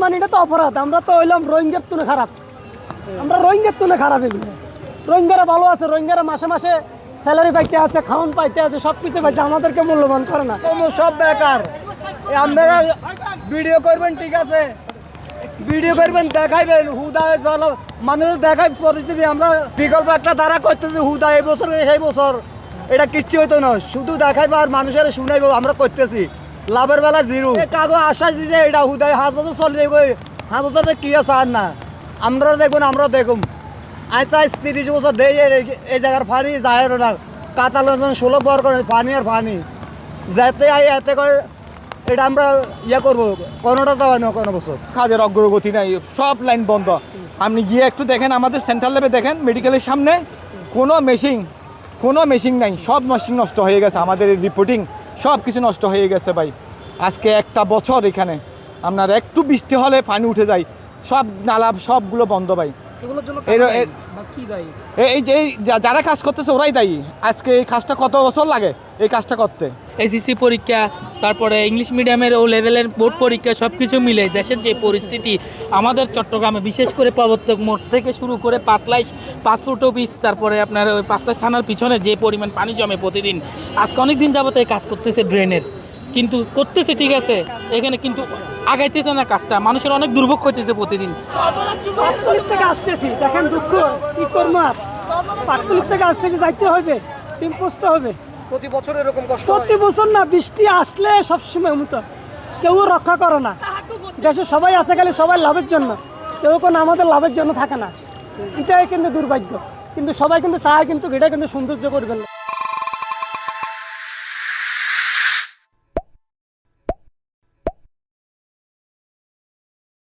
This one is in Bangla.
মানে এটা তো অপরাধ। আমরা তো হইলাম রোহিঙ্গার তুলে খারাপ, আমরা রোহিঙ্গার তুলে খারাপ। এগুলো রোহিঙ্গারা ভালো আছে, রোহিঙ্গারা মাসে মাসে স্যালারি পাইতে আছে, খাওয়ান পাইতে আছে, সব কিছু পাইছে, আমাদেরকে মূল্যবান করে না। সব বেকার। আপনারা ভিডিও করবেন, ঠিক আছে, ভিডিও করবেন, দেখাইবেন হুদায় জল মানুষ দেখাই পরিস্থিতি। আমরা বিকল্প একটা দ্বারা করতেছি হুদা এই বছর সেই বছর, এটা কিচ্ছু হইতো না, শুধু দেখাইবো আর মানুষের শুনাইবো। আমরা করতেছি লাভের বেলা জিরো। কাগজ আশ্বাস দিছে এটা হুদায় 5 বছর চলে যাবো, 5 বছর কি আছে আর না। আমরা দেখুন, আমরা দেখুন আজ 30 বছর দেই এই জায়গার পানি যায় না। কাতাল 16 বর করে পানি আর পানি যাতে এতে করে এটা আমরা ইয়ে করবো, কোনোটা তো হয় না কোনো বছর। কাজের অগ্রগতি নাই, সব লাইন বন্ধ। আপনি গিয়ে একটু দেখেন, আমাদের সেন্ট্রাল ল্যাবে দেখেন, মেডিকেলের সামনে কোনো মেশিন নাই, সব মেশিন নষ্ট হয়ে গেছে। আমাদের রিপোর্টিং সব কিছু নষ্ট হয়ে গেছে ভাই। আজকে একটা বছর এখানে আপনার একটু বৃষ্টি হলে পানি উঠে যায়, সব নালা সবগুলো বন্ধ ভাই। এই যে যারা কাজ করতেছে ওরাই দায়ী। আজকে এই কাজটা কত বছর লাগে এই কাজটা করতে? এসএসসি পরীক্ষা, তারপরে ইংলিশ মিডিয়ামের ও লেভেলের বোর্ড পরীক্ষা সব কিছু মিলে দেশের যে পরিস্থিতি, আমাদের চট্টগ্রামে বিশেষ করে প্রবর্তক মোড় থেকে শুরু করে পাসপোর্ট অফিস, তারপরে আপনার ওই 5 লাইশ থানার পিছনে যে পরিমাণ পানি জমে প্রতিদিন, আজকে অনেক দিন যাবত এই কাজ করতেছে ড্রেনের, কিন্তু করতেছে ঠিক আছে, এখানে কিন্তু আগাইতেছে না কাজটা। মানুষের অনেক দুর্ভোগ হইতেছে প্রতিদিন। পাটতলির থেকে আসতেছি, দেখেন দুঃখ কি করবো আর। পাটতলির থেকে আসতেছি, যাইতে হবে, টিম পৌঁছতে হবে। প্রতি বছর এরকম কষ্ট, প্রতি বছর না, বৃষ্টি আসলে সবসময় মতো কেউ রক্ষা করে না। দেশে সবাই আছে, খালি সবাই লাভের জন্য, কেউ কোনো আমাদের লাভের জন্য থাকে না। এটাই কিন্তু দুর্ভাগ্য। কিন্তু সবাই কিন্তু চায়, কিন্তু এটা কিন্তু সৌন্দর্য করে ফেললো।